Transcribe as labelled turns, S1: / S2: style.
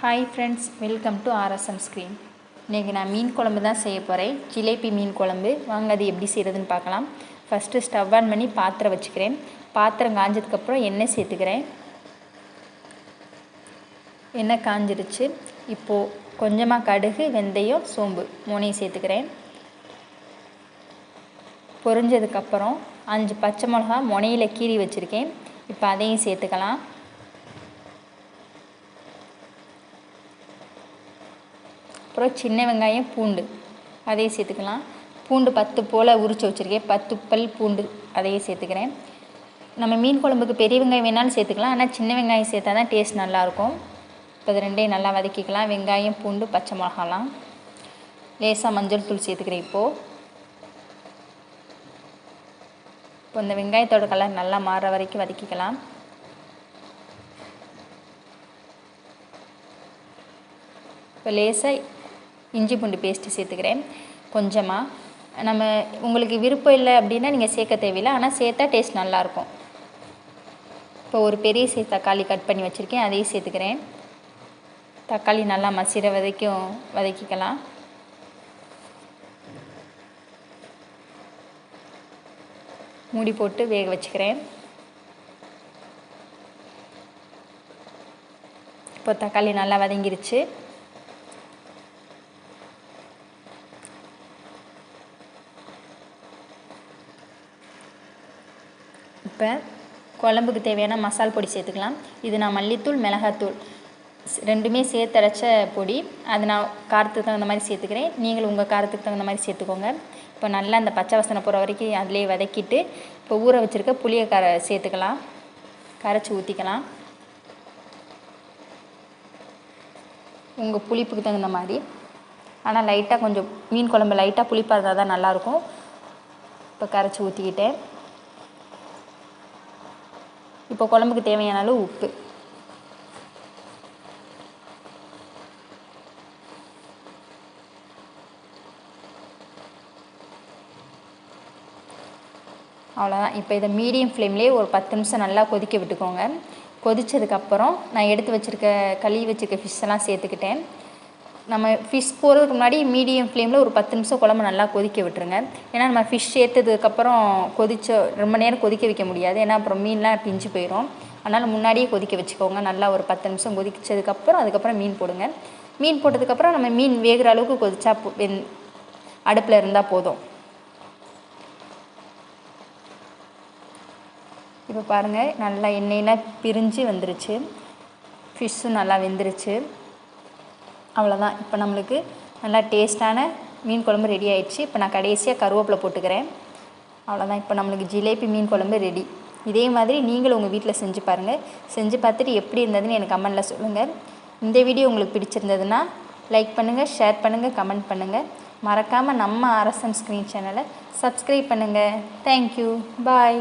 S1: Hi friends, welcome to RSM screen. இன்றைக்கி நான் மீன் குழம்பு தான் செய்ய போகிறேன். ஜிலேபி மீன் குழம்பு. வாங்க அது எப்படி செய்கிறதுன்னு பார்க்கலாம். ஃபஸ்ட்டு ஸ்டவ் ஆன் பண்ணி பாத்திரம் வச்சுக்கிறேன். பாத்திரம் காஞ்சதுக்கப்புறம் எண்ணெய் சேர்த்துக்கிறேன். எண்ணெய் காஞ்சிருச்சு. இப்போது கொஞ்சமாக கடுகு, வெந்தயம், சோம்பு மூணையும் சேர்த்துக்கிறேன். பொரிஞ்சதுக்கப்புறம் 5 பச்சை மிளகா முனையில் கீறி வச்சுருக்கேன். இப்போ அதையும் சேர்த்துக்கலாம். அப்புறம் சின்ன வெங்காயம், பூண்டு அதையும் சேர்த்துக்கலாம். பூண்டு 10 போல் உரித்து வச்சுருக்கேன். 10 பல் பூண்டு அதையும் சேர்த்துக்கிறேன். நம்ம மீன் குழம்புக்கு பெரிய வெங்காயம் வேணாலும் சேர்த்துக்கலாம், ஆனால் சின்ன வெங்காயம் சேர்த்தா தான் டேஸ்ட் நல்லாயிருக்கும். இப்போ இது ரெண்டையும் நல்லா வதக்கிக்கலாம். வெங்காயம், பூண்டு, பச்சை மிளகாலாம். லேசாக மஞ்சள் தூள் சேர்த்துக்கிறேன். இப்போ இந்த வெங்காயத்தோட கலர் நல்லா மாறுற வரைக்கும் வதக்கிக்கலாம். இப்போ லேசாக இஞ்சி பூண்டு பேஸ்ட்டு சேர்த்துக்கிறேன். கொஞ்சமாக நம்ம உங்களுக்கு விருப்பம் இல்லை அப்படின்னா நீங்கள் சேர்க்க தேவையில்லை, ஆனால் சேர்த்தா டேஸ்ட் நல்லாயிருக்கும். இப்போ ஒரு பெரிய சைஸ் தக்காளி கட் பண்ணி வச்சுருக்கேன், அதையும் சேர்த்துக்கிறேன். தக்காளி நல்லா மசிற வரைக்கும் வதக்கிக்கலாம். மூடி போட்டு வேக வச்சுக்கிறேன். இப்போ தக்காளி நல்லா வதங்கிருச்சு. இப்போ குழம்புக்கு தேவையான மசால் பொடி சேர்த்துக்கலாம். இது நான் மல்லித்தூள், மிளகாத்தூள் ரெண்டுமே சேர்த்து அரைச்ச பொடி. அது நான் காரத்துக்கு தகுந்த மாதிரி சேர்த்துக்கிறேன். நீங்கள் உங்கள் காரத்துக்கு தகுந்த மாதிரி சேர்த்துக்கோங்க. இப்போ நல்லா அந்த பச்சை வாசனை போகிற வரைக்கும் அதிலே வதக்கிட்டு இப்போ ஊற வச்சுருக்க புளியை சேர்த்துக்கலாம். கரைச்சி ஊற்றிக்கலாம். உங்கள் புளிப்புக்கு தகுந்த மாதிரி. ஆனால் லைட்டாக கொஞ்சம் மீன் குழம்பு லைட்டாக புளிப்பாக இருந்தால் தான் நல்லாயிருக்கும். இப்போ கரைச்சி ஊற்றிக்கிட்டேன். இப்போ குழம்புக்கு தேவையான அளவு உப்பு. அவ்வளோதான். இப்போ இதை மீடியம் ஃப்ளேம்லேயே ஒரு 10 நிமிஷம் நல்லா கொதிக்க விட்டுக்கோங்க. கொதித்ததுக்கப்புறம் நான் எடுத்து வச்சுருக்க கழுவி வச்சுருக்க ஃபிஷ் எல்லாம் சேர்த்துக்கிட்டேன். நம்ம ஃபிஷ் போகிறதுக்கு முன்னாடி மீடியம் ஃப்ளேமில் ஒரு 10 நிமிஷம் குழம்பு நல்லா கொதிக்க விட்டுருங்க. ஏன்னா நம்ம ஃபிஷ் சேர்த்ததுக்கப்புறம் ரொம்ப நேரம் கொதிக்க வைக்க முடியாது, ஏன்னா அப்புறம் மீன்லாம் பிஞ்சு போயிடும். அதனால் முன்னாடியே கொதிக்க வச்சுக்கோங்க. நல்லா ஒரு 10 நிமிஷம் கொதிச்சதுக்கப்புறம் அதுக்கப்புறம் மீன் போடுங்க. மீன் போட்டதுக்கப்புறம் நம்ம மீன் வேகிற அளவுக்கு கொதிச்சா அடுப்பில் இருந்தால் போதும். இப்போ பாருங்கள், நல்லா எண்ணெயெல்லாம் பிரிஞ்சு வந்துருச்சு. ஃபிஷ்ஷும் நல்லா வெந்துருச்சு. அவ்வளோதான். இப்போ நம்மளுக்கு நல்லா டேஸ்ட்டான மீன் குழம்பு ரெடி ஆயிடுச்சு. இப்போ நான் கடைசியாக கருவேப்பிலை போட்டுக்கிறேன். அவ்வளோதான். இப்போ நம்மளுக்கு ஜிலேபி மீன் குழம்பு ரெடி. இதே மாதிரி நீங்களும் உங்கள் வீட்டில் செஞ்சு பாருங்கள். செஞ்சு பார்த்துட்டு எப்படி இருந்ததுன்னு எனக்கு கமெண்டில் சொல்லுங்கள். இந்த வீடியோ உங்களுக்கு பிடிச்சிருந்ததுன்னா லைக் பண்ணுங்கள், ஷேர் பண்ணுங்கள், கமெண்ட் பண்ணுங்கள். மறக்காமல் நம்ம ஆர்எஸ்எம் ஸ்க்ரீன் சேனலை சப்ஸ்கிரைப் பண்ணுங்கள். தேங்க்யூ. பாய்.